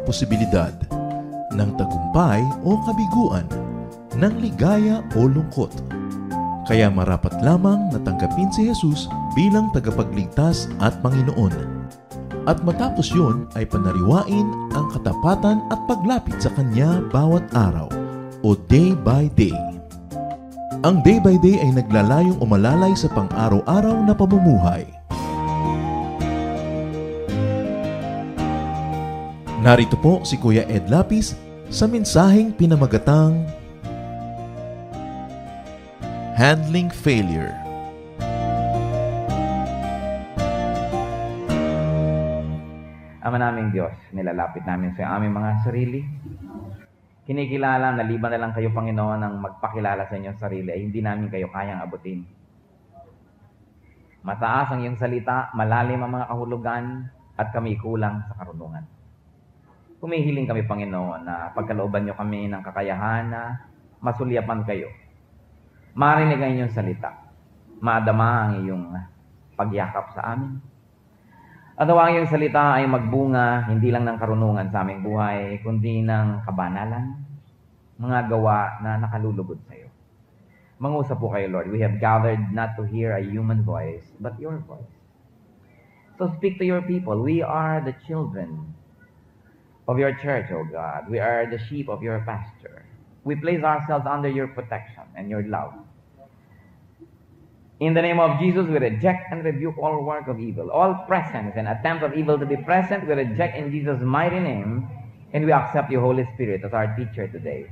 posibilidad ng tagumpay o kabiguan, ng ligaya o lungkot. Kaya marapat lamang na tanggapin si Jesus bilang tagapagligtas at Panginoon. At matapos yun ay panariwain ang katapatan at paglapit sa Kanya bawat araw o day by day. Ang day by day ay naglalayong umalalay sa pang-araw-araw na pamumuhay. Narito po si Kuya Ed Lapis sa mensaheng pinamagatang Handling Failure. Ama naming Diyos, nilalapit namin sa aming mga sarili. Kinikilala na liban na lang kayo, Panginoon, ang magpakilala sa inyong sarili ay hindi namin kayo kayang abutin. Mataas ang iyong salita, malalim ang mga kahulugan, at kami kulang sa karunungan. Humihiling kami, Panginoon, na pagkalooban niyo kami ng kakayahan na masulyapan kayo. Marinig ang inyong salita. Madama ang iyong pagyakap sa amin. At ang iyong salita ay magbunga hindi lang ng karunungan sa aming buhay, kundi ng kabanalan, mga gawa na nakalulugod sa iyo. Mangusap po kayo, Lord. We have gathered not to hear a human voice, but your voice. So speak to your people. We are the children of your church, O God. We are the sheep of your pasture. We place ourselves under your protection and your love. In the name of Jesus, we reject and rebuke all work of evil, all presence and attempt of evil to be present. We reject in Jesus' mighty name, and we accept your Holy Spirit as our teacher today.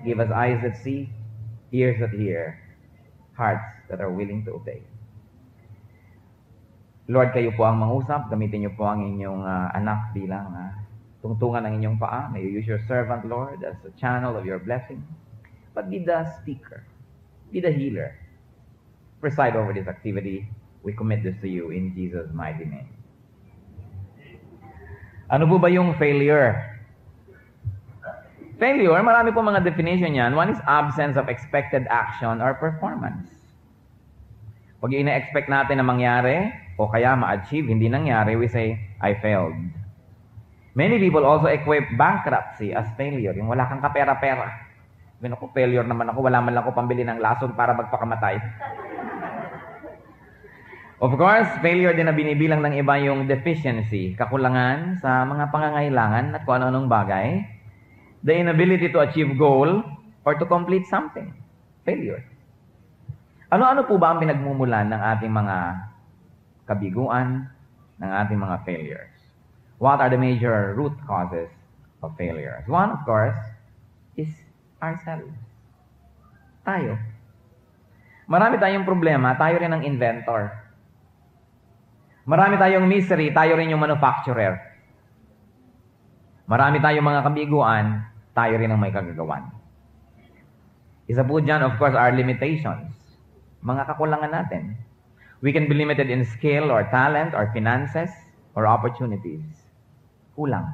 Give us eyes that see, ears that hear, hearts that are willing to obey. Lord, kayo po ang mangusap. Gamitin niyo po ang inyong anak bilang tungtungan ng inyong paa. May you use your servant, Lord, as a channel of your blessing. But be the speaker. Be the healer. Preside over this activity. We commit this to you in Jesus' mighty name. Ano po ba yung failure? Failure, marami po mga definition yan. One is absence of expected action or performance. Pag ina-expect natin na mangyari o kaya ma-achieve, hindi nangyari, we say, I failed. Many people also equate bankruptcy as failure. Yung wala kang kapera-pera. Sabi ko, failure naman ako. Wala man lang ako pambili ng lason para magpakamatay. Of course, failure din na binibilang ng iba yung deficiency, kakulangan sa mga pangangailangan at kung ano-anong bagay. The inability to achieve goal or to complete something. Failure. Ano-ano po ba ang pinagmumulan ng ating mga kabiguan, ng ating mga failures? What are the major root causes of failures? One, of course, is ourselves. Tayo. Marami tayong problema, tayo rin ang inventor. Marami tayong misery, tayo rin yung manufacturer. Marami tayong mga kabiguan, tayo rin ang may kagagawan. Isa po dyan, of course, are limitations. Mga kakulangan natin. We can be limited in skill or talent or finances or opportunities. Kulang.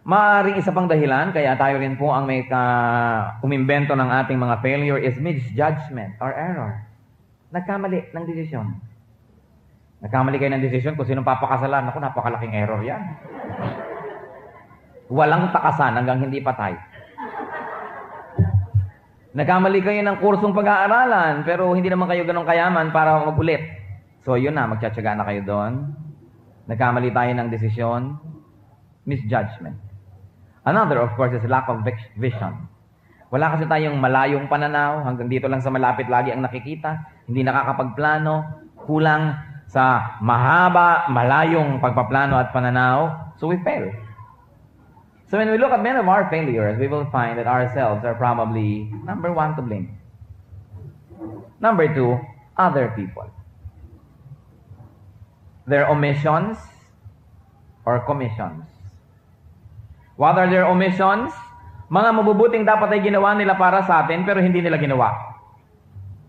Maaaring isa pang dahilan, kaya tayo rin po ang may umimbento ng ating mga failure is misjudgment or error. Nagkamali ng desisyon. Nagkamali kayo ng desisyon kung sinong papakasalan. Naku, napakalaking error yan. Walang takasan hanggang hindi patay. Nagkamali kayo ng kursong pag-aaralan, pero hindi naman kayo ganun kayaman para mag-ulit. So yun na, magtsatsaga na kayo doon. Nagkamali tayo ng desisyon. Misjudgment. Another, of course, is lack of vision. Wala kasi tayong malayong pananaw. Hanggang dito lang sa malapit lagi ang nakikita. Hindi nakakapagplano. Kulang sa mahaba, malayong pagpaplano at pananaw. So we fail. So when we look at many of our failures, we will find that ourselves are probably number one to blame. Number two, other people. Their omissions or commissions. What are their omissions? Mga mabubuting dapat ay ginawa nila para sa atin pero hindi nila ginawa.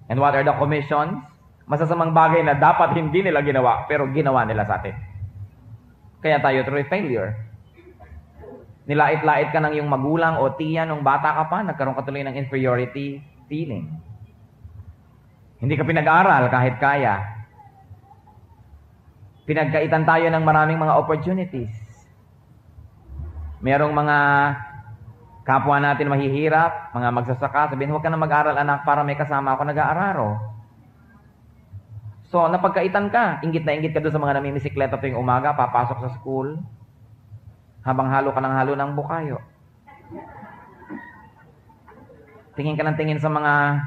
And what are the commissions? Masasamang bagay na dapat hindi nila ginawa pero ginawa nila sa atin. Kaya tayo through failure. Nilait-lait ka ng iyong magulang o tiya nung bata ka pa, nagkaroon ka tuloy ng inferiority feeling. Hindi ka pinag-aral kahit kaya. Pinagkaitan tayo ng maraming mga opportunities. Merong mga kapwa natin mahihirap, mga magsasaka, sabihin, huwag ka na mag-aral anak para may kasama ako nag-aararo. So, napagkaitan ka, inggit na inggit ka doon sa mga namimisikleta tuwing umaga, papasok sa school, habang halo ka ng halo ng bukayo. Tingin ka ng tingin sa mga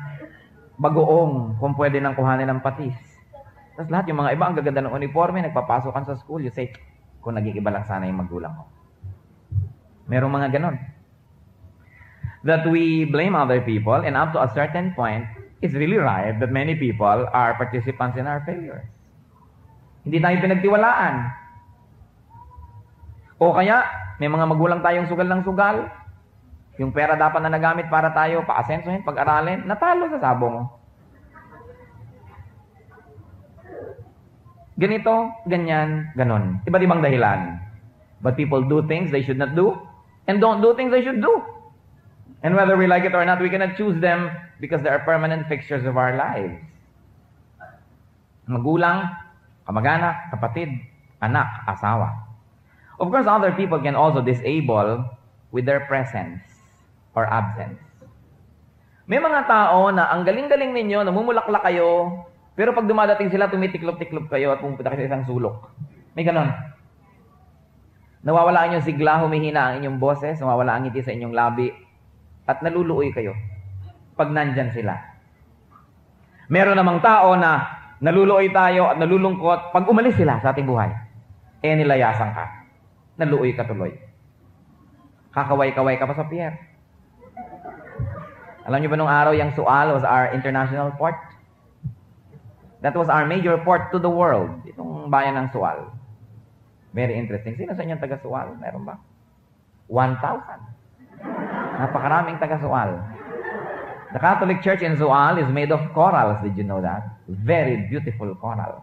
bagoong kung pwede nang kuhanin ng patis. Tapos lahat, yung mga iba, ang gaganda ng uniforme, nagpapasokan sa school, you say, kung nag-iiba lang sana yung magulang ko. Merong mga ganon. That we blame other people, and up to a certain point, it's really right that many people are participants in our failures. Hindi tayo pinagtiwalaan. O kaya, may mga magulang tayong sugal ng sugal. Yung pera dapat na nagamit para tayo paasensohin, pag-aralin, natalo sa sabong. Ganito, ganyan, ganon. Iba't ibang dahilan. But people do things they should not do, and don't do things they should do. And whether we like it or not, we cannot choose them because they are permanent fixtures of our lives. Magulang, kamag-anak, kapatid, anak, asawa. Of course, other people can also disable with their presence or absence. May mga tao na ang galing-galing ninyo, namumulaklak kayo, pero pag dumadating sila, tumitiklop-tiklop kayo at pumunta kayo sa isang sulok. May ganon. Nawawala ang inyong sigla, humihina ang inyong boses, nawawala ang ngiti sa inyong labi, at naluluoy kayo pag nandyan sila. Meron namang tao na naluluoy tayo at nalulungkot pag umalis sila sa ating buhay. Nilayasan ka. Naluoy ka tuloy. Kakaway-kaway ka pa sa pier. Alam niyo ba nung araw, yung Sual was our international port? That was our major port to the world. Itong bayan ng Sual. Very interesting. Sino sa inyong taga-Sual? Meron ba? 1,000. Napakaraming taga-Sual. The Catholic Church in Sual is made of corals. Did you know that? Very beautiful corals.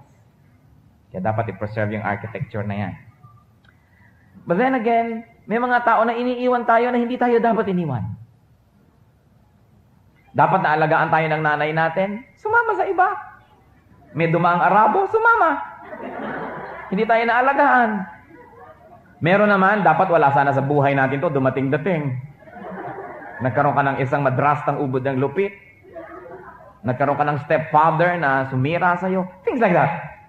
Kaya dapat i-preserve yung architecture na yan. But then again, may mga tao na iniiwan tayo na hindi tayo dapat iniwan. Dapat na alagaan tayo ng nanay natin, sumama sa iba. May dumaang Arabo, sumama. Hindi tayo naalagaan. Meron naman, dapat wala sana sa buhay natin to, dumating-dating. Nagkaroon ka ng isang madrastang ubod ng lupit. Nagkaroon ka ng stepfather na sumira sa'yo. Things like that.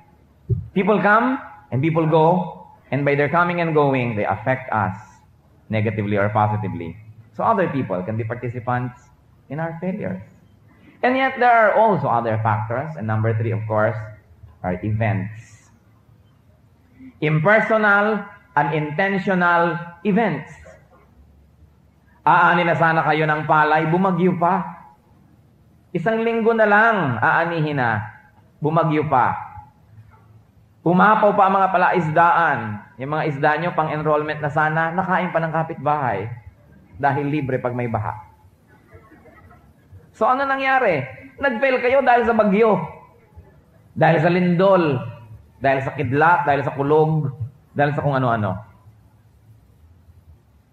People come and people go, and by their coming and going, they affect us negatively or positively. So other people can be participants in our failures. And yet there are also other factors, and number 3, of course, are events. Impersonal, unintentional events. Aani na sana kayo ng palay, bumagyo pa. Isang linggo na lang, aanihin na, bumagyo pa. Umapaw pa ang mga palaisdaan. Yung mga isda nyo, pang-enrollment na sana, nakain pa ng kapitbahay. Dahil libre pag may baha. So ano nangyari? Nag-fail kayo dahil sa bagyo. Dahil sa lindol. Dahil sa kidlat, dahil sa kulog, dahil sa kung ano-ano.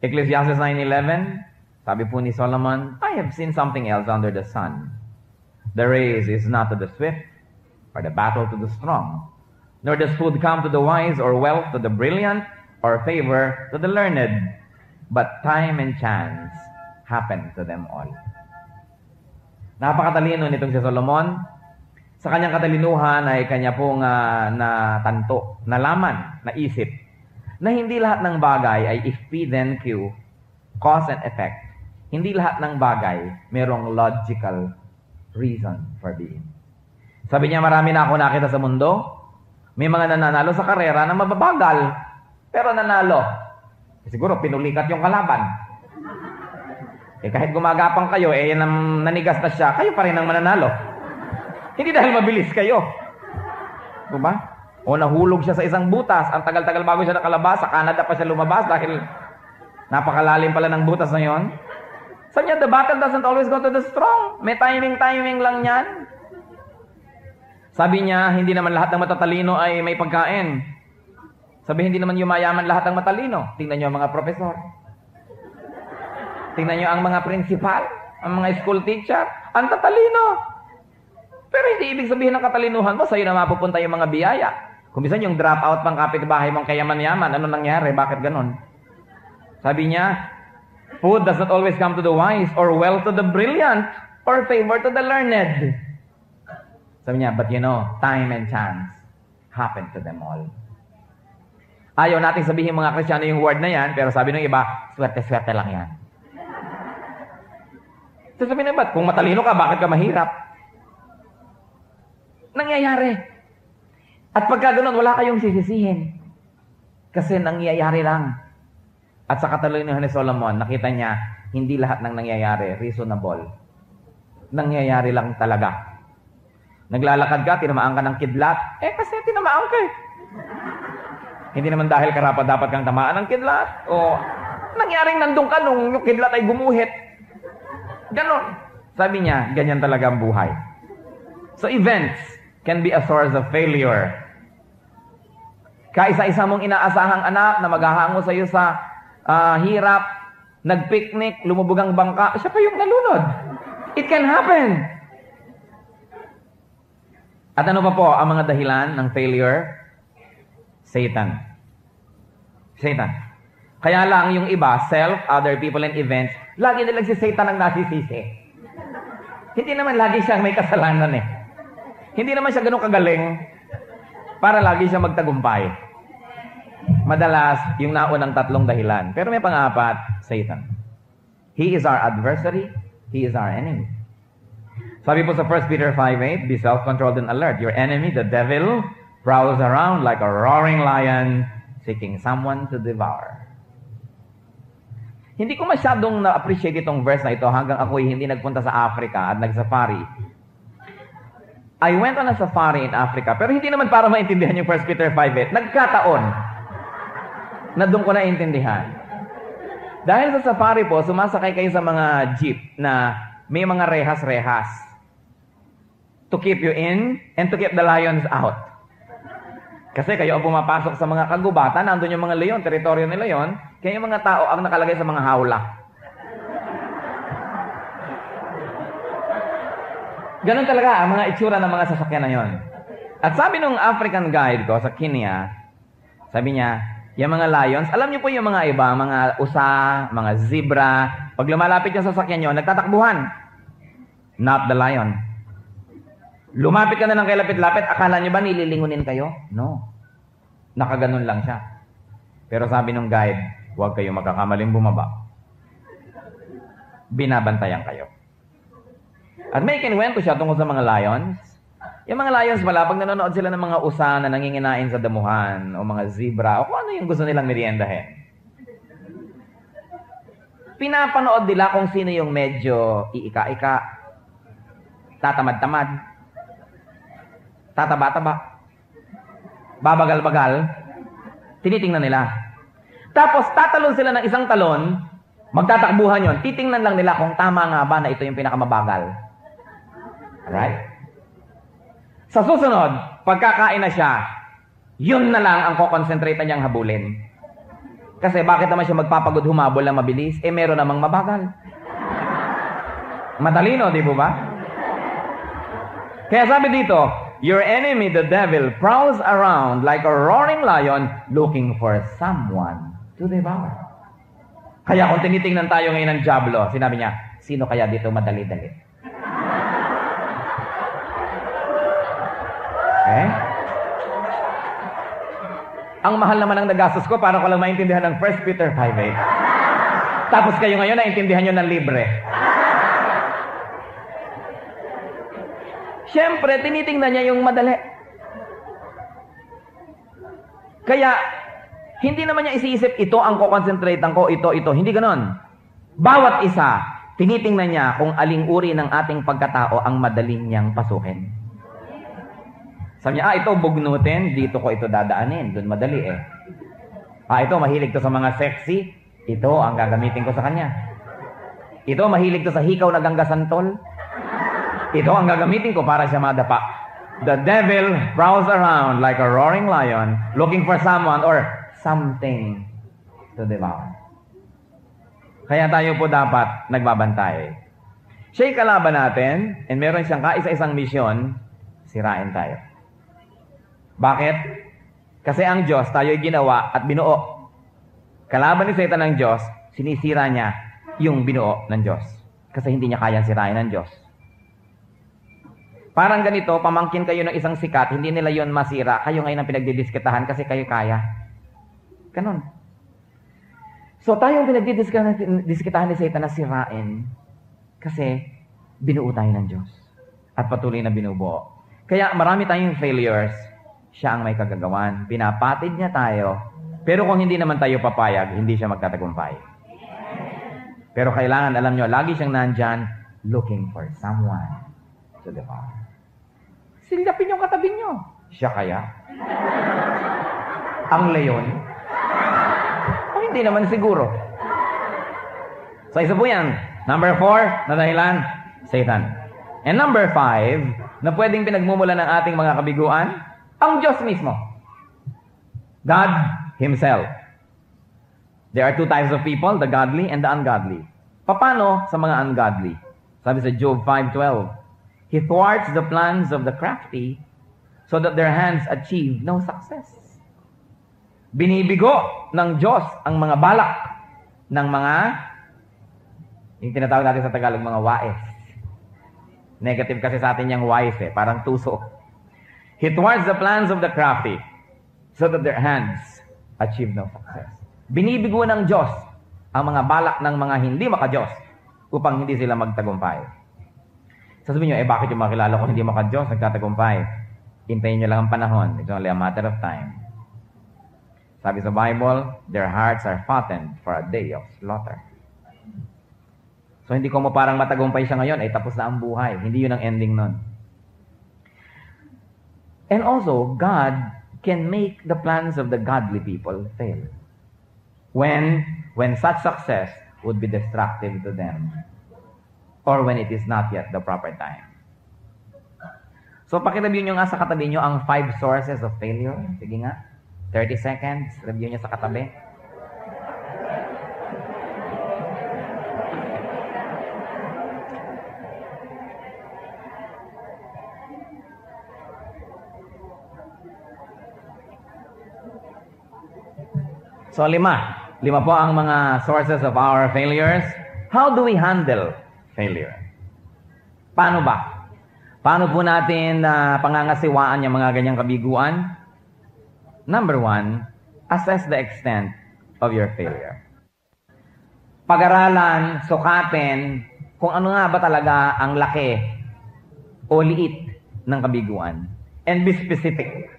Ecclesiastes 9:11, sabi po ni Solomon, I have seen something else under the sun. The race is not to the swift, or the battle to the strong. Nor does food come to the wise, or wealth to the brilliant, or favor to the learned. But time and chance happen to them all. Napakatalino nitong si Solomon. Sa kanyang katalinuhan ay kanya pong natanto, nalaman, naisip, na hindi lahat ng bagay ay if, P, then Q, cause and effect. Hindi lahat ng bagay merong logical reason for being. Sabi niya, marami na ako nakita sa mundo. May mga nananalo sa karera na mababagal, pero nanalo. Siguro pinulikat yung kalaban. Kahit gumagapang kayo, nanigas na siya, kayo pa rin ang mananalo. Hindi dahil mabilis kayo. Diba? O nahulog siya sa isang butas, ang tagal-tagal bago siya nakalabas, sa Canada pa siya lumabas dahil napakalalim pala ng butas na yon. Sabi niya, the battle doesn't always go to the strong. May timing lang yan. Sabi niya, hindi naman lahat ng matatalino ay may pagkain. Sabi, hindi naman yumayaman lahat ng matalino. Tingnan niyo ang mga profesor. Tingnan niyo ang mga principal, ang mga school teacher. Ang tatalino. Pero hindi ibig sabihin ng katalinuhan mo, sa'yo na mapupunta yung mga biyaya. Kung minsan yung drop out pang kapitbahay mong kayaman-yaman, ano nangyari? Bakit ganon? Sabi niya, food does not always come to the wise, or wealth to the brilliant, or favor to the learned. Sabi niya, but you know, time and chance happen to them all. Ayaw natin sabihin mga Kristiyano yung word na yan, pero sabi ng iba, swerte-swerte lang yan. So sabi na, ba't kung matalino ka, bakit ka mahirap? Nangyayari. At pagka ganun, wala kayong sisisihin. Kasi nangyayari lang. At sa katalino ni Solomon, nakita niya, hindi lahat ng nangyayari reasonable. Nangyayari lang talaga. Naglalakad ka, tinamaan ka ng kidlat, kasi tinamaan ka eh. Hindi naman dahil karapat dapat kang tamaan ng kidlat, o nangyaring nandun ka nung yung kidlat ay gumuhit. Ganon. Sabi niya, ganyan talaga ang buhay. So events can be a source of failure. Kaisa-isa mong inaasahang anak na maghahango sa iyo sa hirap, nagpiknik, lumubog ang bangka, siya pa yung nalunod. It can happen. At ano pa po ang mga dahilan ng failure? Satan. Satan. Kaya lang yung iba, self, other people, and events, lagi nilang si Satan ang nasisisi. Hindi naman lagi siyang may kasalanan eh. Hindi naman siya ganun kagaling para lagi siya magtagumpay. Madalas, yung naunang tatlong dahilan. Pero may pang-apat, Satan. He is our adversary. He is our enemy. Sabi po sa 1 Peter 5:8, be self-controlled and alert. Your enemy, the devil, prowls around like a roaring lion, seeking someone to devour. Hindi ko masyadong na-appreciate itong verse na ito hanggang ako'y hindi nagpunta sa Africa at nag-safari. I went on a safari in Africa, pero hindi naman para maintindihan yung 1 Peter 5:8. Nagkataon na doon ko naintindihan. Dahil sa safari po, sumasakay kayo sa mga jeep na may mga rehas-rehas to keep you in and to keep the lions out. Kasi kayo ang pumapasok sa mga kagubatan, nandun yung mga leon, teritoryo ni leon, kaya yung mga tao ang nakalagay sa mga hawla. Ganun talaga ang mga itsura ng mga sasakyan na yon. At sabi nung African guide ko sa Kenya, sabi niya, yung mga lions, alam niyo po yung mga iba, mga usa, mga zebra, pag lumalapit yung sasakyan nyo, nagtatakbuhan. Not the lion. Lumapit ka na ng kailapit-lapit, akala niyo ba nililingunin kayo? No. Nakaganon lang siya. Pero sabi nung guide, huwag kayo magkakamaling bumaba. Binabantayan kayo. At may kinwento siya tungkol sa mga lions. Yung mga lions pala, pag nanonood sila ng mga usa na nanginginain sa damuhan, o mga zebra, o kung ano yung gusto nilang meriendahin, pinapanood nila kung sino yung medyo iika-ika, tatamad-tamad, tataba-taba, babagal-bagal, tinitingnan nila. Tapos tatalon sila ng isang talon, magtatakbuhan yon, titingnan lang nila kung tama nga ba na ito yung pinakamabagal. Alright? Sa susunod, pagkakain na siya, yun na lang ang kukonsentrate niyang habulin. Kasi bakit naman siya magpapagod humabol na mabilis? Meron namang mabagal. Matalino, di ba? Kaya sabi dito, your enemy, the devil, prowls around like a roaring lion looking for someone to devour. Kaya kung tinitingnan tayo ngayon ng Diablo, sinabi niya, sino kaya dito madali-dali? Ang mahal naman ang nagastos ko para ko lang maintindihan ng 1 Peter 5:8. Tapos kayo ngayon naintindihan nyo ng libre. Siyempre, tinitingnan niya yung madali. Kaya, hindi naman niya isiisip, ito ang kukonsentrate ko, ito. Hindi ganon. Bawat isa, tinitingnan niya kung aling uri ng ating pagkatao ang madaling niyang pasukin. Sabi niya, ito bugnutin, dito ko ito dadaanin. Doon madali eh. Ito mahilig to sa mga sexy, ito ang gagamitin ko sa kanya. Ito mahilig to sa hikaw na ganggasantol, ito ang gagamitin ko para siya madapa. The devil prowls around like a roaring lion looking for someone or something to devour. Kaya tayo po dapat nagbabantay. Siya'y kalaban natin and meron siyang kaisa-isang misyon, sirain tayo. Bakit? Kasi ang Diyos, tayo'y ginawa at binuo Kalaban ni Satan ng Diyos, sinisira niya yung binuo ng Diyos. Kasi hindi niya kayang sirain ng Diyos. Parang ganito, pamangkin kayo ng isang sikat, hindi nila yon masira. Kayo ngayon ang pinagdidiskitahan kasi kayo kaya. Ganon. So tayong pinagdidiskitahan ni Satan na sirain kasi binuo tayo ng Diyos. At patuloy na binubuo. Kaya marami tayong failures. Siya ang may kagagawan. Pinapatid niya tayo. Pero kung hindi naman tayo papayag, hindi siya magtatagumpay. Pero kailangan, alam nyo, lagi siyang nandyan looking for someone to devour. Silapin yung katabi nyo. Siya kaya? Ang leon? O hindi naman siguro. So isa po yan. Number 4 na dahilan, Satan. And number 5, na pwedeng pinagmumula ng ating mga kabiguan, ang Diyos mismo. God Himself. There are two types of people, the godly and the ungodly. Paano sa mga ungodly? Sabi sa Job 5:12, He thwarts the plans of the crafty so that their hands achieve no success. Binibigo ng Diyos ang mga balak ng mga, yung tinatawag natin sa Tagalog, mga wais. Negative kasi sa atin yung wise parang tuso. He thwarts the plans of the crafty so that their hands achieve no success. Binibigo ng Diyos ang mga balak ng mga hindi maka-Diyos upang hindi sila magtagumpay. Sasabihin nyo, bakit yung makilala ko hindi maka-Diyos, nagtatagumpay? Hintayin nyo lang ang panahon. It's only a matter of time. Sabi sa Bible, their hearts are fattened for a day of slaughter. So hindi ko mo parang matagumpay siya ngayon, ay tapos na ang buhay. Hindi yun ang ending nun. And also, God can make the plans of the godly people fail. When such success would be destructive to them. Or when it is not yet the proper time. So, pakireview nyo nga sa katabi nyo ang 5 sources of failure. Sige nga. 30 seconds. Review nyo sa katabi. So, 5 po ang mga sources of our failures. How do we handle failure? Paano ba? Paano po natin pangangasiwaan yung mga ganyang kabiguan? Number 1, assess the extent of your failure. Pag-aralan, sukatin, kung ano nga ba talaga ang laki o liit ng kabiguan. And be specific.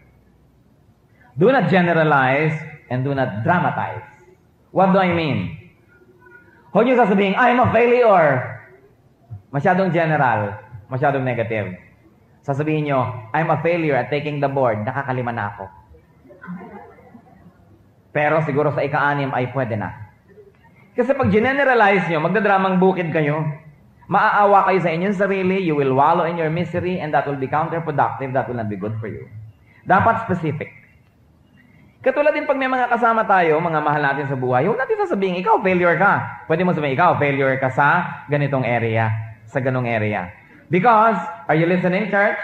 Do not generalize and do not dramatize. What do I mean? Huwag niyo sasabihin, I'm a failure. Masyadong general, masyadong negative. Sasabihin nyo, I'm a failure at taking the board, nakakalima na ako. Pero siguro sa ika-6 ay pwede na. Kasi pag generalize nyo, magdadramang bukid kayo, maaawa kayo sa inyong sarili, you will wallow in your misery, and that will be counterproductive, that will not be good for you. Dapat specific. Katulad din pag may mga kasama tayo, mga mahal natin sa buhay, huwag natin sasabihin, ikaw failure ka. Pwede mo sabihin, ikaw failure ka sa ganitong area, sa ganong area. Because, are you listening, church?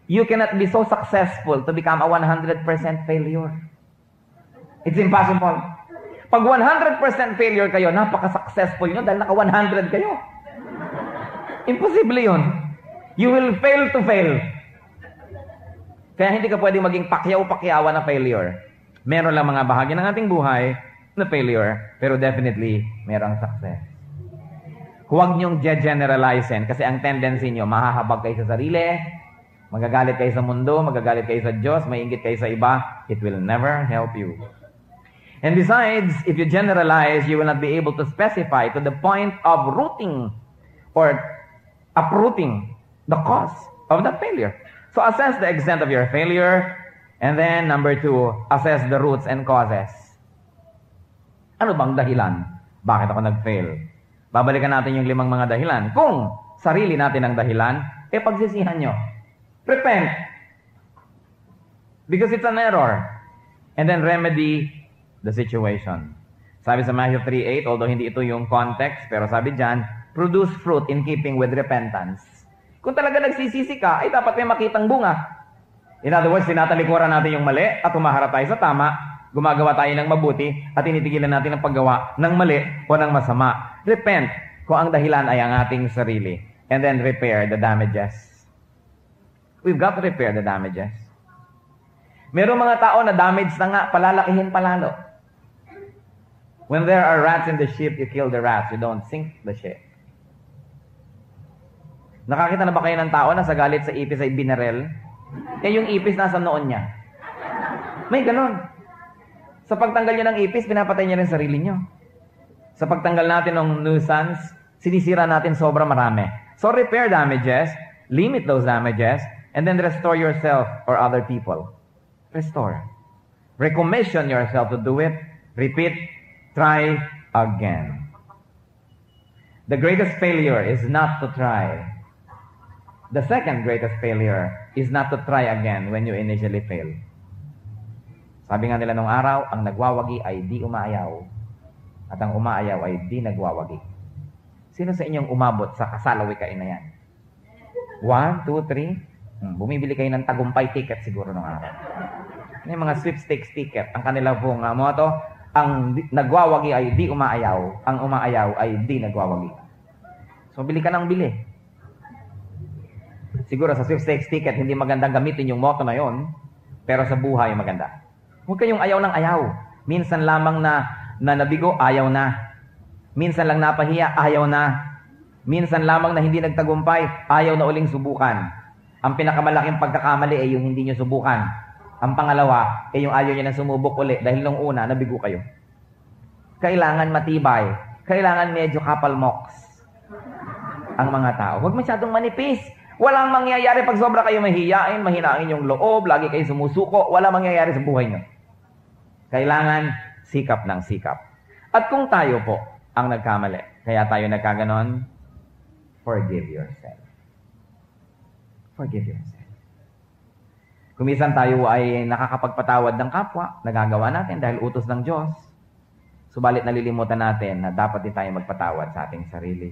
You cannot be so successful to become a 100% failure. It's impossible. Pag 100% failure kayo, napaka-successful nyo dahil naka 100 kayo. Imposible yun. You will fail to fail. Kaya hindi ka pwedeng maging pakyaw-pakyawa na failure. Meron lang mga bahagi ng ating buhay na failure, pero definitely, merong success. Huwag niyong generalizein kasi ang tendency niyo, mahahabag kayo sa sarili, magagalit kayo sa mundo, magagalit kayo sa Diyos, maiinggit kayo sa iba. It will never help you. And besides, if you generalize, you will not be able to specify to the point of rooting or uprooting the cause of that failure. So assess the extent of your failure, and then number 2, assess the roots and causes. Ano bang dahilan? Bakit ako nag-fail? Babalikan natin yung 5 mga dahilan. Kung sarili natin ang dahilan, pagsisihan nyo. Repent. Because it's an error. And then remedy the situation. Sabi sa Matthew 3:8, although hindi ito yung context, pero sabi dyan, produce fruit in keeping with repentance. Kung talaga nagsisisi ka, ay dapat may makitang bunga. In other words, tinatalikuran natin yung mali at humaharap tayo sa tama, Gumagawa tayo ng mabuti at tinitigilan natin ang paggawa ng mali o ng masama. Repent kung ang dahilan ay ang ating sarili. And then repair the damages. We've got to repair the damages. Merong mga tao na damage na nga, palalakihin palalo. When there are rats in the ship, you kill the rats. You don't sink the ship. Nakakita na ba kayo ng tao na sa galit sa ipis ay binarel? Eh yung ipis nasa noon niya. May ganon. Sa pagtanggal niyo ng ipis, pinapatay niya rin sarili niyo. Sa pagtanggal natin ng nuisance, sinisira natin sobra marami. So repair damages, limit those damages, and then restore yourself or other people. Restore. Recommission yourself to do it. Repeat. Try again. The greatest failure is not to try. The second greatest failure is not to try again when you initially fail. Sabi nga nila nung araw, ang nagwawagi ay di umaayaw at ang umaayaw ay di nagwawagi. Sino sa inyong umabot sa kasalawikain na yan? 1, 2, 3? Bumibili kayo ng tagumpay ticket siguro nung araw. Yung mga sweepstakes ticket, ang kanila pong motto, ang nagwawagi ay di umaayaw, ang umaayaw ay di nagwawagi. So, bili ka ng bili. Siguro sa sweepstakes ticket, hindi magandang gamitin yung motto na yon, pero sa buhay maganda. Huwag kayong ayaw ng ayaw. Minsan lamang na nabigo, ayaw na. Minsan lang napahiya, ayaw na. Minsan lamang na hindi nagtagumpay, ayaw na uling subukan. Ang pinakamalaking pagkakamali ay yung hindi nyo subukan. Ang pangalawa, yung ayaw niya na sumubok uli dahil nung una, nabigo kayo. Kailangan matibay. Kailangan medyo kapalmoks ang mga tao. Huwag masyadong manipis. Walang mangyayari pag sobra kayo mahihiyain, mahinain yung loob, lagi kayo sumusuko. Walang mangyayari sa buhay nyo. Kailangan sikap ng sikap. At kung tayo po ang nagkamali, kaya tayo nagkaganon, forgive yourself. Forgive yourself. Kung minsan tayo ay nakakapagpatawad ng kapwa, nagagawa natin dahil utos ng Diyos. Subalit nalilimutan natin na dapat din tayo magpatawad sa ating sarili.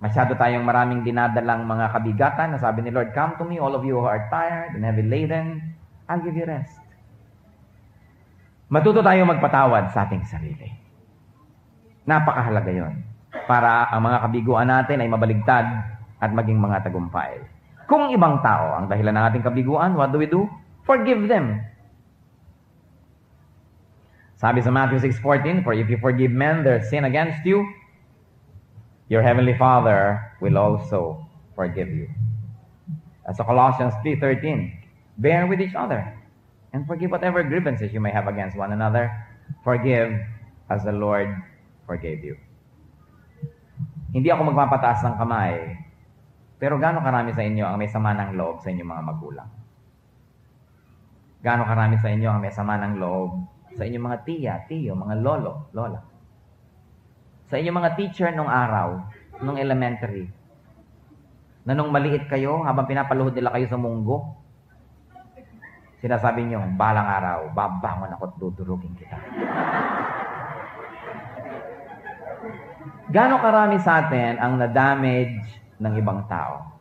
Masyado tayong maraming dinadalang mga kabigatan na sabi ni Lord, "Come to me, all of you who are tired and heavy laden, I'll give you rest." Matuto tayong magpatawad sa ating sarili. Napakahalaga yon para ang mga kabiguan natin ay mabaligtad at maging mga tagumpay. Kung ibang tao ang dahilan ng ating kabiguan, what do? Forgive them. Sabi sa Matthew 6:14, "For if you forgive men their sin against you, your heavenly Father will also forgive you." As sa Colossians 3:13, "Bear with each other and forgive whatever grievances you may have against one another. Forgive as the Lord forgave you." Hindi ako magpapataas ng kamay, pero gaano karami sa inyo ang may sama ng loob sa inyong mga magulang? Gaano karami sa inyo ang may sama ng loob sa inyong mga tiya, tiyo, mga lolo, lola? Sa inyong mga teacher nung araw, nung elementary, na nung maliit kayo, habang pinapaluhod nila kayo sa munggo, sinasabi nyo, "Balang araw, babangon ako at dudurugin kita." Gaano karami sa atin ang na-damage ng ibang tao?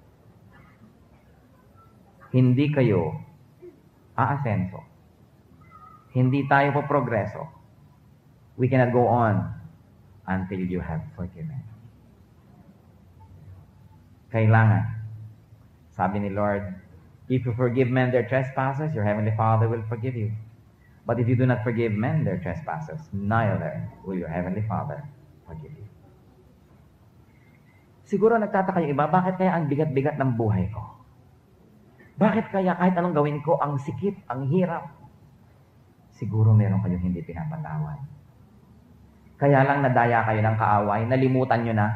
Hindi kayo aasenso. Hindi tayo progreso. We cannot go on until you have forgiven. Kailangan. Sabi ni Lord, "If you forgive men their trespasses, your heavenly Father will forgive you. But if you do not forgive men their trespasses, neither will your heavenly Father forgive you." Siguro nagtataka yung iba, bakit kaya ang bigat-bigat ng buhay ko? Bakit kaya kahit anong gawin ko, ang sikip, ang hirap? Siguro meron kayong hindi pinapatawad. Kaya lang nadaya kayo ng kaaway, nalimutan nyo na.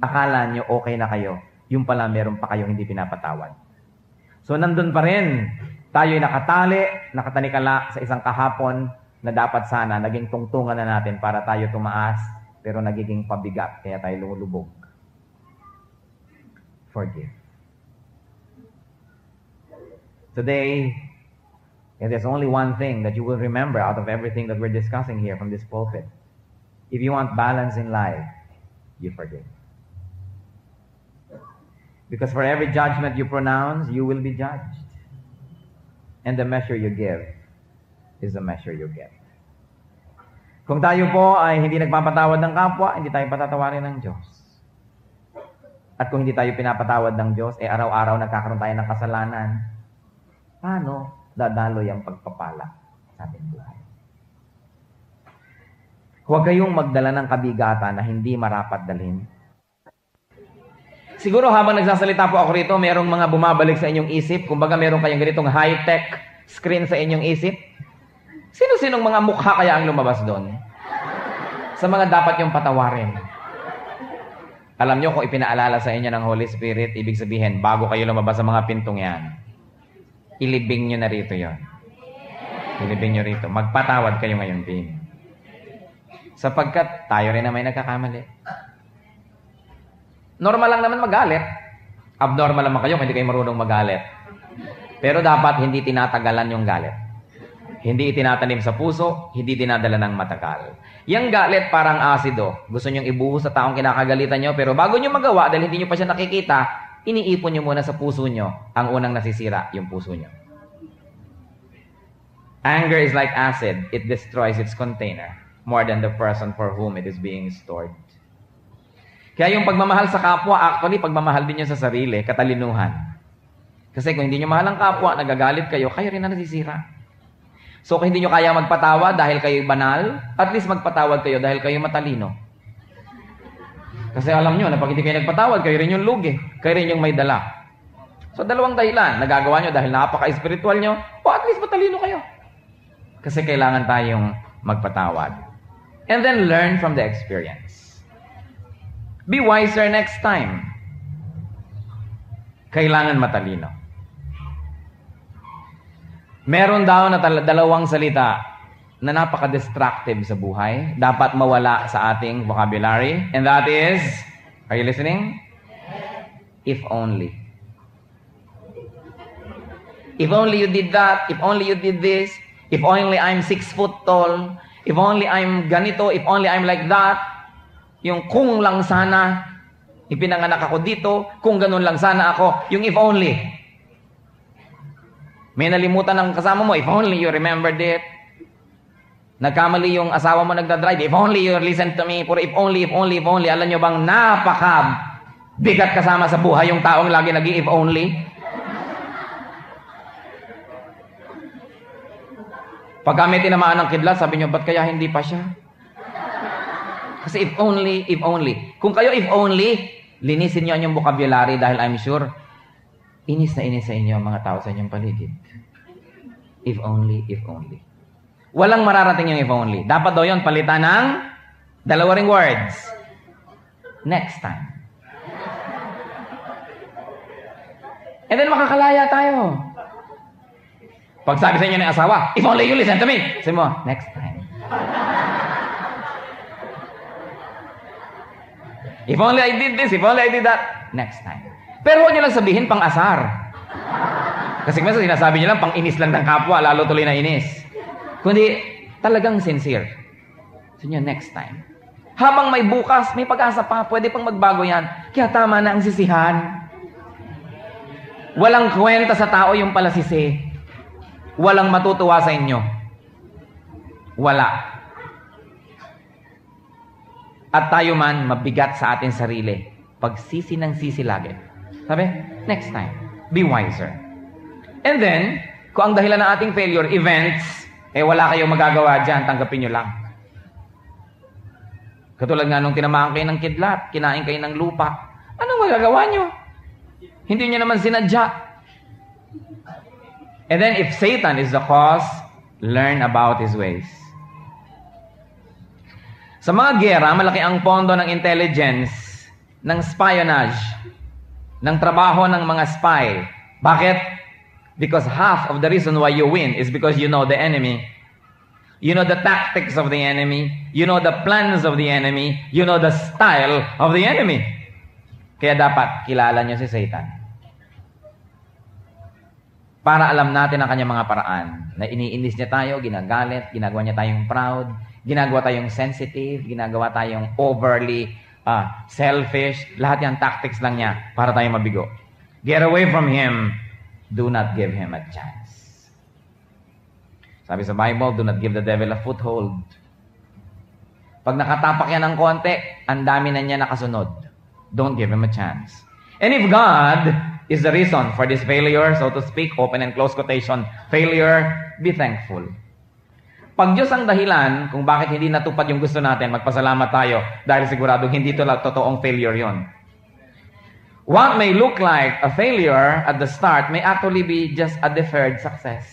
Akala nyo okay na kayo. Yung pala meron pa kayong hindi pinapatawad. So nandun pa rin. Tayo'y nakatanikala sa isang kahapon na dapat sana naging tungtungan na natin para tayo tumaas, pero nagiging pabigat, kaya tayo lumulubog. Forgive. Today, if there's only one thing that you will remember out of everything that we're discussing here from this pulpit, if you want balance in life, you forgive. Because for every judgment you pronounce, you will be judged. And the measure you give is the measure you get. Kung tayo po ay hindi nagpapatawad ng kapwa, hindi tayo patatawarin ng Diyos. At kung hindi tayo pinapatawad ng Diyos, araw-araw nagkakaroon tayo ng kasalanan, paano dadaloy ang pagpapala sa ating buhay? Huwag kayong magdala ng kabigatan na hindi marapat dalhin. Siguro habang nagsasalita po ako rito, merong mga bumabalik sa inyong isip. Kumbaga meron kayong ganitong high-tech screen sa inyong isip. Sino-sinong mga mukha kaya ang lumabas doon? Sa mga dapat yung patawarin. Alam nyo, kung ipinaalala sa inyo ng Holy Spirit, ibig sabihin, bago kayo lumabas sa mga pintong yan, ilibing nyo na rito yon. Ilibing nyo rito. Magpatawad kayo ngayon din. Sapagkat tayo rin na may nagkakamali. Normal lang naman magalit. Abnormal naman kayo kung hindi kayo marunong magalit. Pero dapat hindi tinatagalan yung galit. Hindi itinatanim sa puso, hindi dinadala ng matagal. Yang galit parang asido. Gusto nyong ibuhos sa taong kinakagalitan nyo, pero bago nyo magawa, dahil hindi nyo pa siya nakikita, iniipon nyo muna sa puso nyo. Ang unang nasisira, yung puso nyo. Anger is like acid. It destroys its container more than the person for whom it is being stored. Kaya yung pagmamahal sa kapwa, actually, pagmamahal din nyo sa sarili, katalinuhan. Kasi kung hindi nyo mahal ang kapwa, nagagalit kayo, kayo rin na nasisira. So kung hindi nyo kaya magpatawad dahil kayo banal, at least magpatawad kayo dahil kayo matalino. Kasi alam nyo na pag hindi kayo nagpatawad, kayo rin yung lugi. Kayo rin yung may dala. So dalawang dahilan. Nagagawa nyo dahil napaka-spiritual nyo, o at least matalino kayo. Kasi kailangan tayong magpatawad. And then learn from the experience. Be wiser next time. Kailangan matalino. Meron daw na dalawang salita na napaka-destructive sa buhay. Dapat mawala sa ating vocabulary. And that is, are you listening? If only. If only you did that, if only you did this, if only I'm 6 foot tall, if only I'm ganito, if only I'm like that, yung kung lang sana, ipinanganak ako dito, kung ganun lang sana ako, yung if only. May nalimutan ng kasama mo, if only you remembered it. Nagkamali yung asawa mo nagdadrive, if only you listen to me, puro if only, if only, if only. Alam nyo bang bigat kasama sa buhay yung taong lagi naging if only? Pag kami tinamaan ng kidlat, sabi nyo, ba't kaya hindi pa siya? Kasi if only, if only. Kung kayo if only, linisin nyo ang yung vocabulary dahil I'm sure, inis na inis sa inyo ang mga tao sa inyong paligid. If only, if only. Walang mararating yung if only. Dapat daw yun, palitan ng dalawa ring words. Next time. And then makakalaya tayo. Pag sabi sa inyo ng asawa, if only you listen to me. Sabi mo, next time. If only I did this, if only I did that, next time. Pero huwag nyo lang sabihin pang asar. Kasi minsan sinasabi nyo lang pang inis lang ng kapwa, lalo tuloy na inis. Kundi talagang sincere. So nyo, next time. Habang may bukas, may pag-asa pa, pwede pang magbago yan. Kaya tama na ang sisihan. Walang kwenta sa tao yung palasisi. Walang matutuwa sa inyo. Wala. At tayo man, mabigat sa ating sarili. Pagsisi ng sisi lagi. Sabi, next time, be wiser. And then, kung ang dahilan ng ating failure, events, wala kayong magagawa dyan, tanggapin nyo lang. Katulad nga nung tinamaan kayo ng kidlat, kinain kayo ng lupa, anong magagawa nyo? Hindi nyo naman sinadya. And then, if Satan is the cause, learn about his ways. Sa mga gera, malaki ang pondo ng intelligence, ng espionage, ng trabaho ng mga spy. Bakit? Because half of the reason why you win is because you know the enemy. You know the tactics of the enemy. You know the plans of the enemy. You know the style of the enemy. Kaya dapat kilala nyo si Satan. Para alam natin ang kanyang mga paraan. Na iniinis niya tayo, ginagalit, ginagawa niya tayong proud, ginagawa tayong sensitive, ginagawa tayong overly selfish. Lahat yan tactics lang niya para tayong mabigo. Get away from him. Do not give him a chance. Sabi sa Bible, do not give the devil a foothold. Pag nakatapak yan ng konti, ang dami na niya nakasunod. Don't give him a chance. And if God is the reason for this failure, so to speak, open and close quotation, failure, be thankful. Pag Diyos ang dahilan kung bakit hindi natupad yung gusto natin, magpasalamat tayo dahil siguradong hindi ito lang totoong failure yon. What may look like a failure at the start may actually be just a deferred success.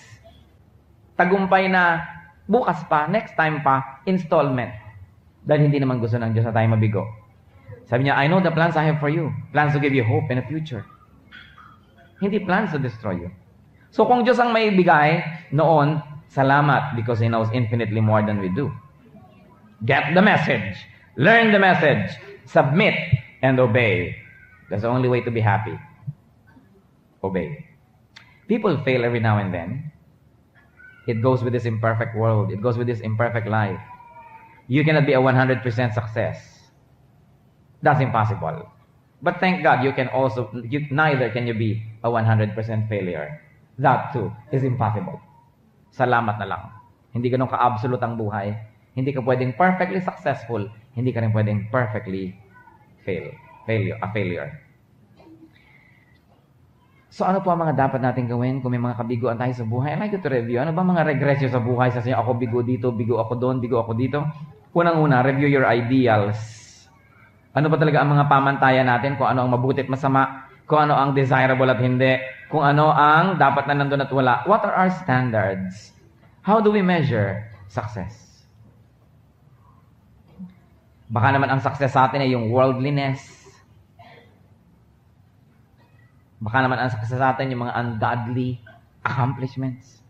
Tagumpay na bukas pa, next time pa, installment. Dahil hindi naman gusto ng Diyos na tayo mabigo. Sabi niya, I know the plans I have for you. Plans to give you hope in the future. Hindi plans to destroy you. So kung Diyos ang may bigay noon, salamat because He knows infinitely more than we do. Get the message. Learn the message. Submit and obey. That's the only way to be happy. Obey. People fail every now and then. It goes with this imperfect world. It goes with this imperfect life. You cannot be a 100% success. That's impossible. But thank God, neither can you be a 100% failure. That too is impossible. Salamat na lang. Hindi ganun ka-absolute ang buhay. Hindi ka pwedeng perfectly successful. Hindi ka rin pwedeng perfectly failure. So ano po ang mga dapat natin gawin kung may mga kabiguan tayo sa buhay? I'd like to review. Ano ba mga regresyo sa buhay? Sasabihin, ako bigo dito, bigo ako doon, bigo ako dito. Unang-una, review your ideals. Ano ba talaga ang mga pamantayan natin? Kung ano ang mabuti at masama? Kung ano ang desirable at hindi? Kung ano ang dapat na nandun at wala? What are our standards? How do we measure success? Baka naman ang success sa atin ay yung worldliness. Baka naman ang success sa atin yung mga ungodly accomplishments.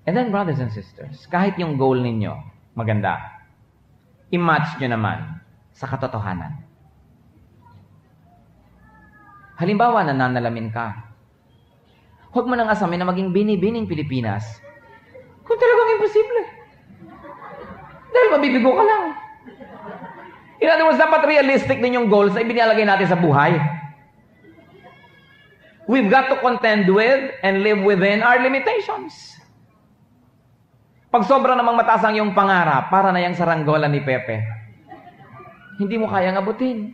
And then, brothers and sisters, kahit yung goal ninyo maganda, i-match nyo naman sa katotohanan. Halimbawa, nananalamin ka. Huwag mo nang asamin na maging bini-bining Pilipinas kung talagang imposible. Dahil mabibigo ka lang. In other words, dapat realistic din yung goals na ibinalagay natin sa buhay. We've got to contend with and live within our limitations. Pag sobra namang mataas ang iyong pangarap, para na yung saranggola ni Pepe, hindi mo kayang abutin.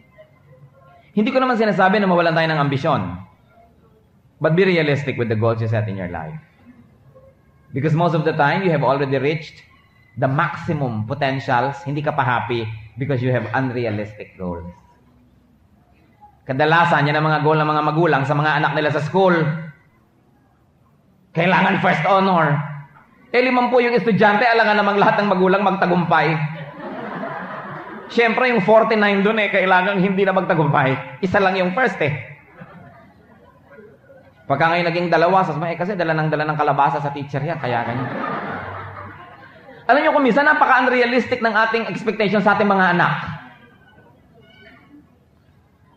Hindi ko naman sinasabi na mawalan tayo ng ambisyon. But be realistic with the goals you set in your life. Because most of the time, you have already reached the maximum potentials. Hindi ka pa happy because you have unrealistic goals. Kadalasan, yan ang mga goal ng mga magulang sa mga anak nila sa school. Kailangan first honor. 50 yung estudyante, alangan namang lahat ng magulang magtagumpay. Siyempre, yung 49 dun kailangan hindi na magtagumpay. Isa lang yung first Pagka ngayon naging dalawa, kasi dala ng kalabasa sa teacher yan, kaya ganyan. Alam niyo kung minsan, napaka-unrealistic ng ating expectation sa ating mga anak.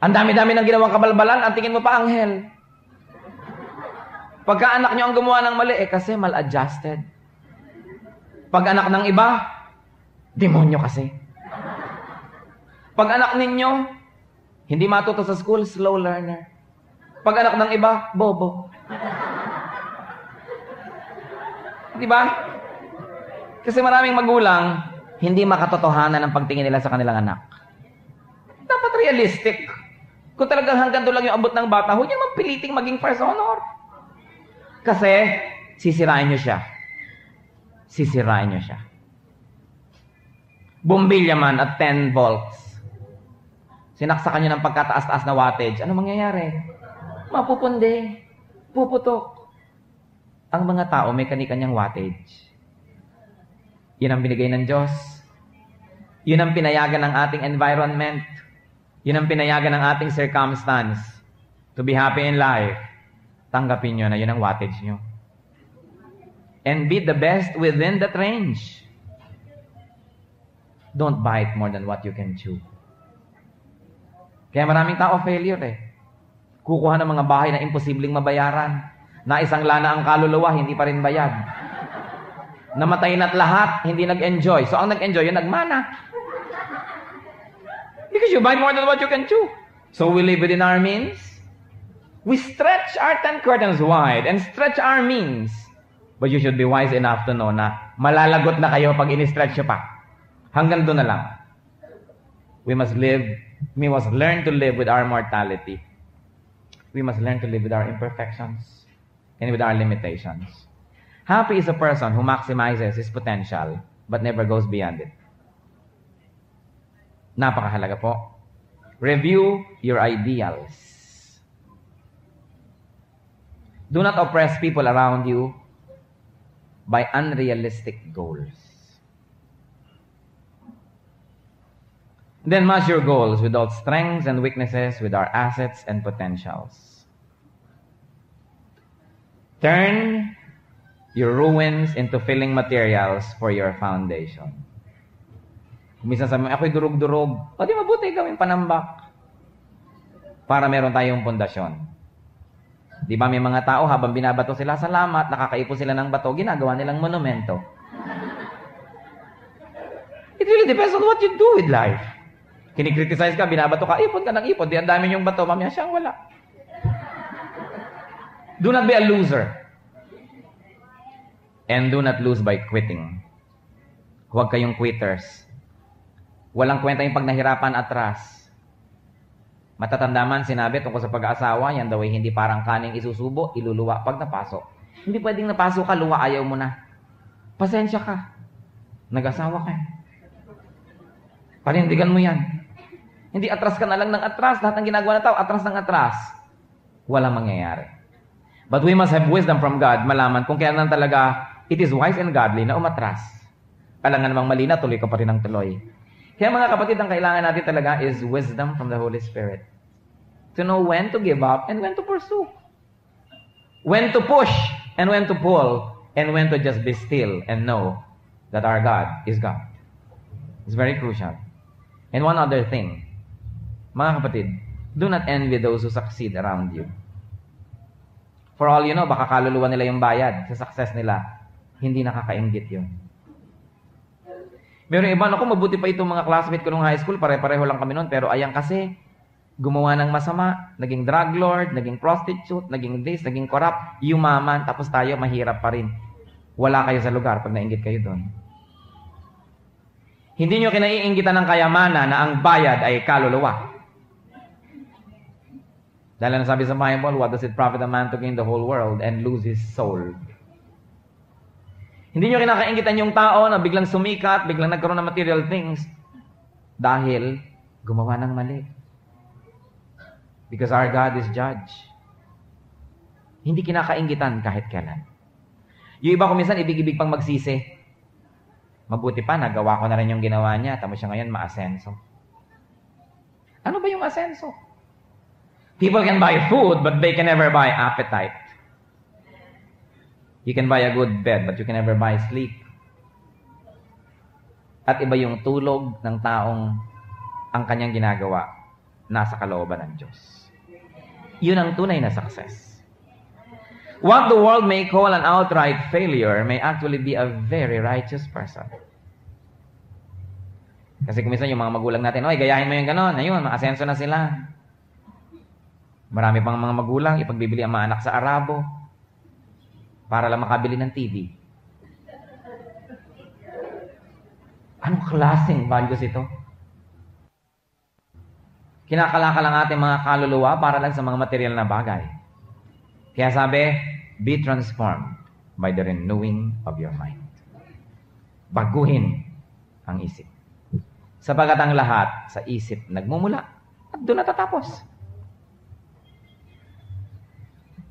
Ang dami-dami ng ginawang kabalbalan, ang tingin mo pa anghel. Pagka anak nyo ang gumawa ng mali, kasi mal-adjusted. Pag anak ng iba, demonyo kasi. Pag anak ninyo, hindi matuto sa school, slow learner. Pag anak ng iba, bobo. Diba? Kasi maraming magulang, hindi makatotohanan ang pagtingin nila sa kanilang anak. Dapat realistic. Kung talagang hanggang doon lang yung abot ng bata, huwag niyo magpiliting maging first honor. Kasi, sisirain niyo siya. Sisirain niyo siya. Bumbilya man at 10 volts. Sinaksakan niyo ng pagkataas-taas na wattage. Ano mangyayari? Mapupundi. Puputok. Ang mga tao may kani-kanyang wattage. Yun ang binigay ng Diyos. Yun ang pinayagan ng ating environment. Yun ang pinayagan ng ating circumstance. To be happy in life, tanggapin nyo na yun ang wattage nyo. And be the best within that range. Don't bite more than what you can chew. Kaya maraming tao failure Kukuha ng mga bahay na imposibleng mabayaran. Na isang lana ang kaluluwa, hindi pa rin bayad. Namatay na't lahat, hindi nag-enjoy. So ang nag-enjoy, yung nagmana. Because you bite more than what you can chew. So we live within our means. We stretch our tent curtains wide and stretch our means But you should be wise enough to know na malalagot na kayo pag in-stretch nyo pa. Hanggang doon na lang. We must learn to live with our mortality. We must learn to live with our imperfections and with our limitations. Happy is a person who maximizes his potential but never goes beyond it. Napakahalaga po. Review your ideals. Do not oppress people around you by unrealistic goals. Then match your goals with our strengths and weaknesses, with our assets and potentials. Turn your ruins into filling materials for your foundation. Minsan sabi mo, ako'y durog-durog. O di mabuti gawing panambak para meron tayong pundasyon. Di ba may mga tao habang binabato sila, salamat, nakakaipon sila ng bato, ginagawa nilang monumento. It really depends on what you do with life. Kinikriticize ka, binabato ka, ipon ka ng ipon, di ang dami yung bato, mamaya siyang wala. Do not be a loser. And do not lose by quitting. Huwag kayong quitters. Walang kwenta yung pag nahirapan atras. Matatanda man sinabi tungkol sa pag-aasawa, yan daw ay hindi parang kaning isusubo, iluluwa pag napasok. Hindi pwedeng napasok ka, luwa, ayaw mo na. Pasensya ka. Nag-asawa ka. Panindigan mo yan. Hindi atras ka na lang ng atras. Lahat ng ginagawa na tao, atras ng atras. Walang mangyayari. But we must have wisdom from God, malaman kung kailan talaga it is wise and godly na umatras. Kailangan namang mali na, tuloy ka pa rin ng tuloy. Kaya mga kapatid, ang kailangan natin talaga is wisdom from the Holy Spirit. To know when to give up and when to pursue. When to push and when to pull. And when to just be still and know that our God is God. It's very crucial. And one other thing, mga kapatid, do not envy those who succeed around you. For all you know, baka kaluluwa nila yung bayad sa success nila. Hindi nakakainggit yun. Meron iba, naku, mabuti pa itong mga classmate ko nung high school, pare-pareho lang kami noon, pero ayang kasi, gumawa ng masama, naging drug lord, naging prostitute, naging this, naging corrupt, yumaman, tapos tayo mahirap pa rin. Wala kayo sa lugar pag nainggit kayo doon. Hindi nyo kinaiinggitan ng kayamanan na ang bayad ay kaluluwa. Dahil nasabi sa Bible, what does it profit a man to gain the whole world and lose his soul? Hindi nyo kinakaingitan yung tao na biglang sumikat, biglang nagkaroon ng material things dahil gumawa ng mali. Because our God is judge. Hindi kinakaingitan kahit kailan. Yung iba kuminsan, ibig-ibig pang magsisi. Mabuti pa, nagawa ko na rin yung ginawa niya, tapos siya ngayon maasenso. Ano ba yung asenso? People can buy food, but they can never buy appetite. You can buy a good bed, but you can never buy sleep. At iba yung tulog ng taong ang kanyang ginagawa nasa kalooban ng Diyos. Yun ang tunay na success. What the world may call an outright failure may actually be a very righteous person. Kasi kuminsan yung mga magulang natin, oy, gayahin mo yung ganon, ayun, maasenso na sila. Marami pang mga magulang, ipagbibili ang mga anak sa Arabo para lang makabili ng TV. Anong klaseng values ito? Kinakalaka lang ating mga kaluluwa para lang sa mga material na bagay. Kaya sabi, be transformed by the renewing of your mind. Baguhin ang isip. Sapagat ang lahat sa isip nagmumula at doon natatapos.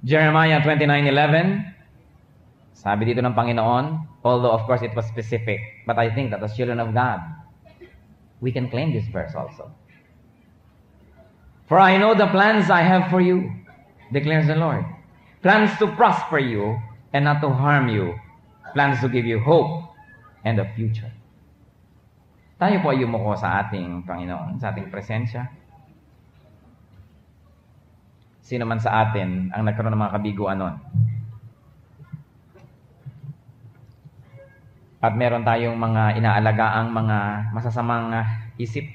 Jeremiah 29:11, sabi dito ng Panginoon, although of course it was specific, but I think that as children of God, we can claim this verse also. For I know the plans I have for you, declares the Lord. Plans to prosper you and not to harm you. Plans to give you hope and a future. Tayo po ay yumuko sa ating Panginoon, sa ating presensya. Sino man sa atin ang nagkaroon ng mga kabiguan nun? At meron tayong mga inaalagaang mga masasamang isip,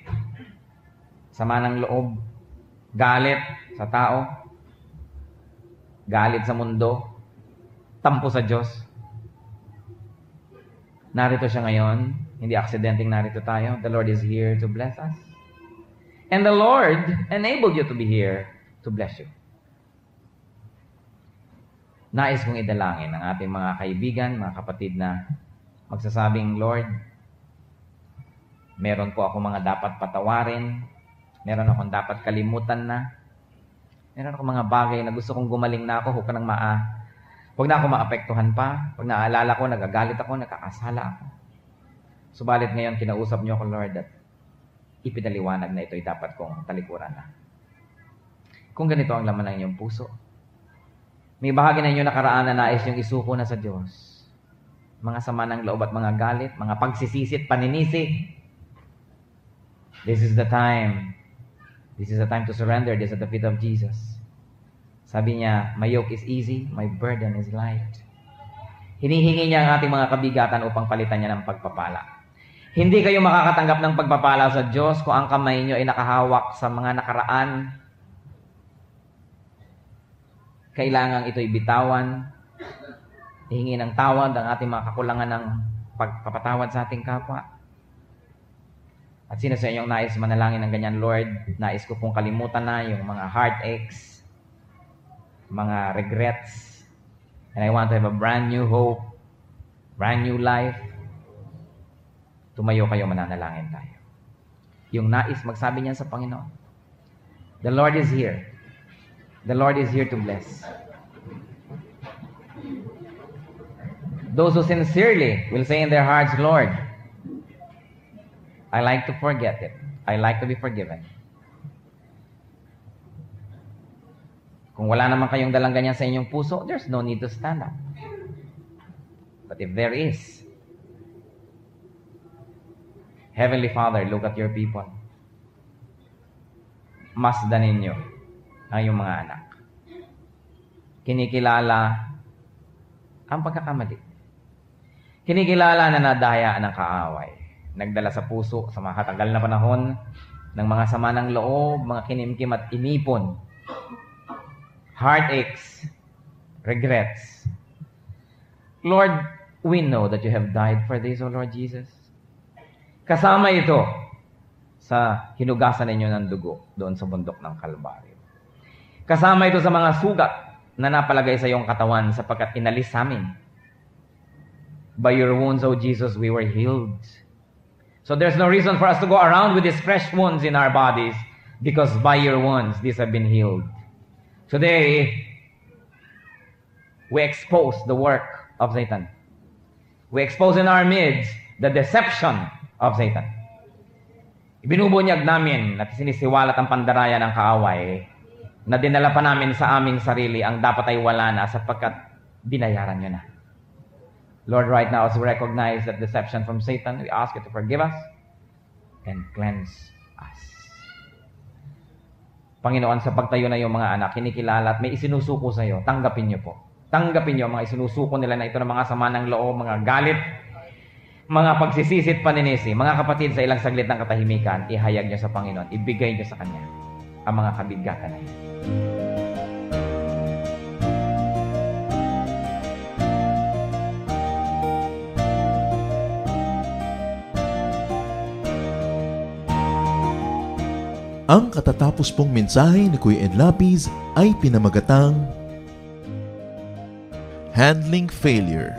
sama ng loob, galit sa tao, galit sa mundo, tampo sa Diyos. Narito siya ngayon. Hindi aksidenteng narito tayo. The Lord is here to bless us. And the Lord enabled you to be here to bless you. Nais kong idalangin ang ating mga kaibigan, mga kapatid na magsasabing, Lord, meron po ako mga dapat patawarin, meron akong dapat kalimutan na, meron akong mga bagay na gusto kong gumaling na ako, huwag na ako maapektuhan pa, pag naaalala ko, nagagalit ako, nakakasala ako. Subalit ngayon, kinausap niyo ako, Lord, at ipinaliwanag na ito'y dapat kong talikuran na. Kung ganito ang laman ng inyong puso, may bahagi na inyong nakaraan na nais yung isuko na sa Diyos. Mga sama ng loob at mga galit, mga pagsisisit, paninisi. This is the time. This is the time to surrender this at the feet of Jesus. Sabi niya, my yoke is easy, my burden is light. Hinihingi niya ang ating mga kabigatan upang palitan niya ng pagpapala. Hindi kayo makakatanggap ng pagpapala sa Diyos kung ang kamay niyo ay nakahawak sa mga nakaraan. Kailangan ito'y bitawan. Hihingi ng tawad ang ating mga kakulangan ng pagpapatawad sa ating kapwa. At sino sa inyong nais manalangin ng ganyan, Lord, nais ko pong kalimutan na yung mga heartaches, mga regrets, and I want to have a brand new hope, brand new life. Tumayo kayo, mananalangin tayo. Yung nais magsabi niyan sa Panginoon, the Lord is here. The Lord is here to bless. Those who sincerely will say in their hearts, Lord, I like to forget it. I like to be forgiven. Kung wala naman kayong dalang ganyan sa inyong puso, there's no need to stand up. But if there is, Heavenly Father, look at your people. Masdan ninyo ang iyong mga anak. Kinikilala ang pagkakamali. Kinikilala na nadaya ng kaaway. Nagdala sa puso sa mga katagal na panahon ng mga sama ng loob, mga kinimkim at inipon, heartaches, regrets. Lord, we know that you have died for this, O Lord Jesus. Kasama ito sa hinugasan ninyo ng dugo doon sa bundok ng Kalbaryo. Kasama ito sa mga sugat na napalagay sa iyong katawan sapagkat inalis sa amin. By your wounds, O Jesus, we were healed. So there's no reason for us to go around with these fresh wounds in our bodies because by your wounds, these have been healed. Today, we expose the work of Satan. We expose in our midst the deception of Satan. Ibinubunyag namin at sinisiwalat ang pandaraya ng kaaway na dinala pa namin sa aming sarili ang dapat ay wala na sapagkat binayaran nyo na. Lord, right now, as we recognize that deception from Satan, we ask you to forgive us and cleanse us. Panginoon, sa pagtayo na yung mga anak, kinikilala at may isinusuko sa iyo, tanggapin niyo po. Tanggapin niyo ang mga isinusuko nila na ito ng mga sama ng loob, mga galit, mga pagsisisit, paninisi. Mga kapatid, sa ilang saglit ng katahimikan, ihayag niyo sa Panginoon, ibigay niyo sa Kanya ang mga kabigatan na yan. Ang katatapos pong mensahe ni Kuya Ed Lapiz ay pinamagatang Handling Failure.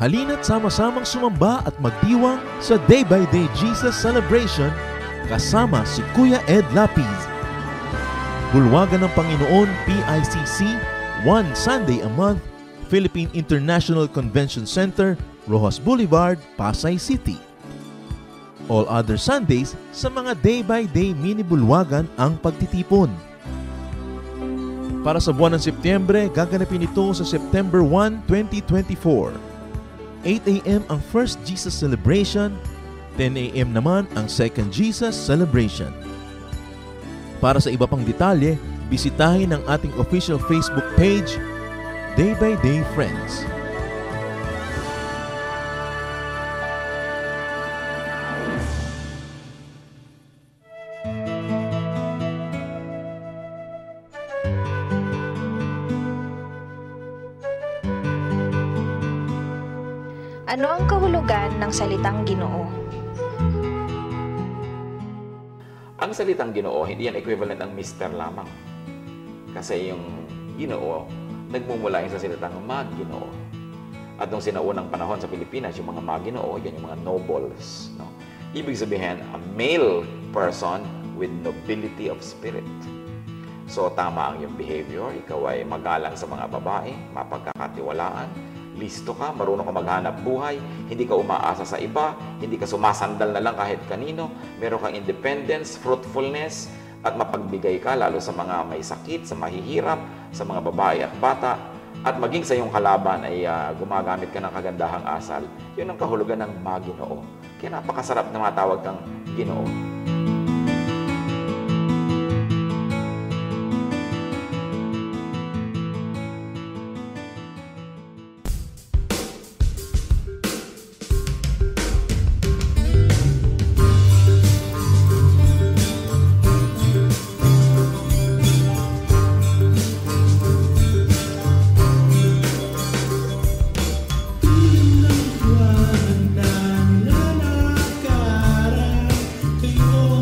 Halina't sama-samang sumamba at magdiwang sa Day by Day Jesus Celebration kasama si Kuya Ed Lapiz. Bulwagan ng Panginoon, PICC, one Sunday a month, Philippine International Convention Center, Rojas Boulevard, Pasay City. All other Sundays, sa mga day-by-day mini-bulwagan ang pagtitipon. Para sa buwan ng Setyembre, gaganapin ito sa September 1, 2024. 8 a.m. ang First Jesus Celebration, 10 a.m. naman ang Second Jesus Celebration. Para sa iba pang detalye, bisitahin ang ating official Facebook page, Day by Day Friends. Ano ang kahulugan ng salitang Ginoo? Ang salitang Ginoo, hindi yan equivalent ng mister lamang. Kasi yung Ginoo, nagmumula yun sa salitang Maginoo. At nung sinaunang panahon sa Pilipinas, yung mga Maginoo, yan yung mga nobles. No? Ibig sabihin, a male person with nobility of spirit. So, tama ang iyong behavior. Ikaw ay magalang sa mga babae, mapagkakatiwalaan, listo ka, marunong ka maghanap buhay, hindi ka umaasa sa iba, hindi ka sumasandal na lang kahit kanino, meron kang independence, fruitfulness, at mapagbigay ka lalo sa mga may sakit, sa mahihirap, sa mga babae at bata, at maging sa iyong kalaban ay gumagamit ka ng kagandahang asal. Yun ang kahulugan ng Maginoo. Kaya napakasarap na matawag kang Ginoo. Tingnan ko ang nananakaran kayo.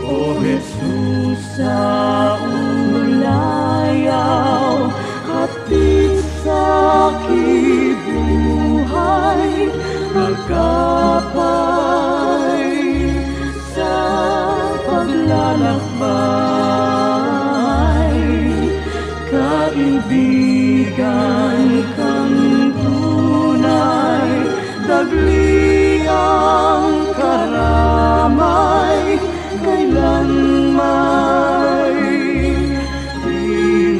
O Jesus sa ulayaw, hatid sa kibuhay, agapay sa paglalakbay, kaibigan kang tunay, dagli ang karamay, kailan may di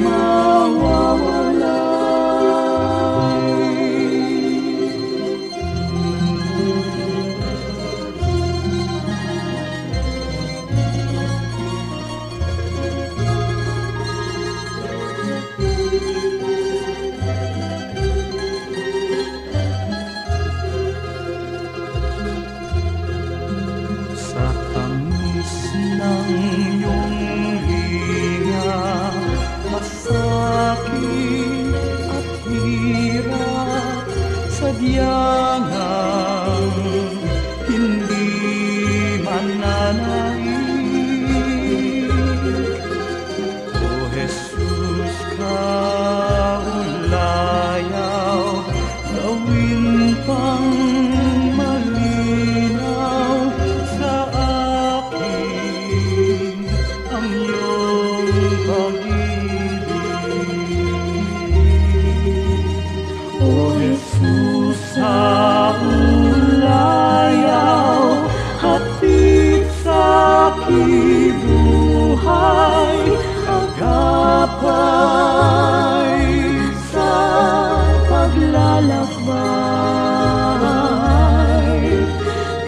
sa tamis ng iyong hiya, masakit at hirap, sadyang hindi mananaig. O Jesus kaulayaw, gawin pang malinaw sa akin ang iyong pag-ibig. O Jesus sa ulayaw, hatid sa kibuhay, agapay sa paglalakbay,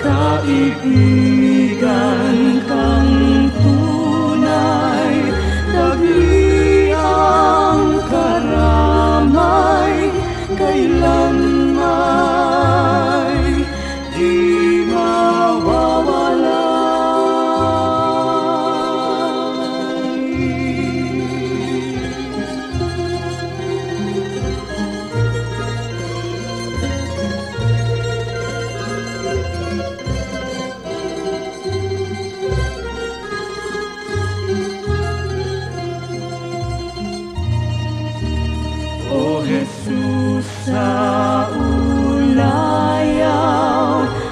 kaibigan kang tunay, dagli ang karamay, kailan may di O Jesus sa ulayaw,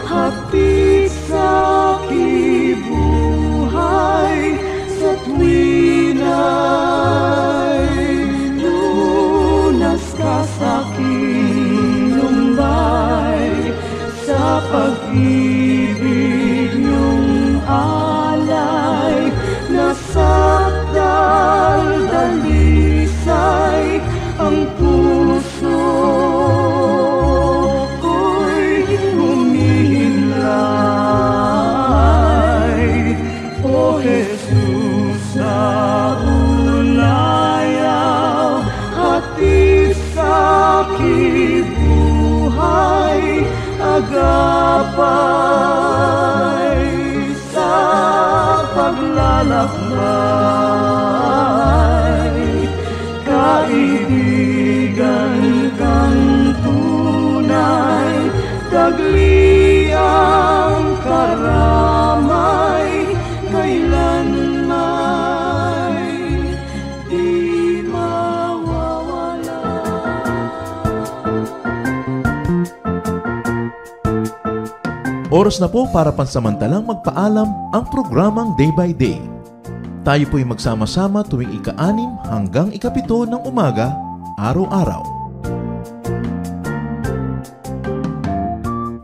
hatid sa kibuhay, sa tuwina'y lunas ka sa aking lumbay, sa pag-ibig niyong alay, nasa daldalisay ang puso ko'y humihilay. O Jesus sa ulayaw, hatid sa kibuhay, agapay sa paglalakbay, kaibigan kang tunay, dagli ang karamay, kailan may di mawawala. Oras na po para pansamantalang magpaalam ang programang Day by Day. Tayo po'y magsama-sama tuwing ika-6 hanggang ika-7 ng umaga, araw-araw.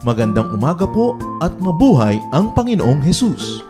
Magandang umaga po at mabuhay ang Panginoong Hesus!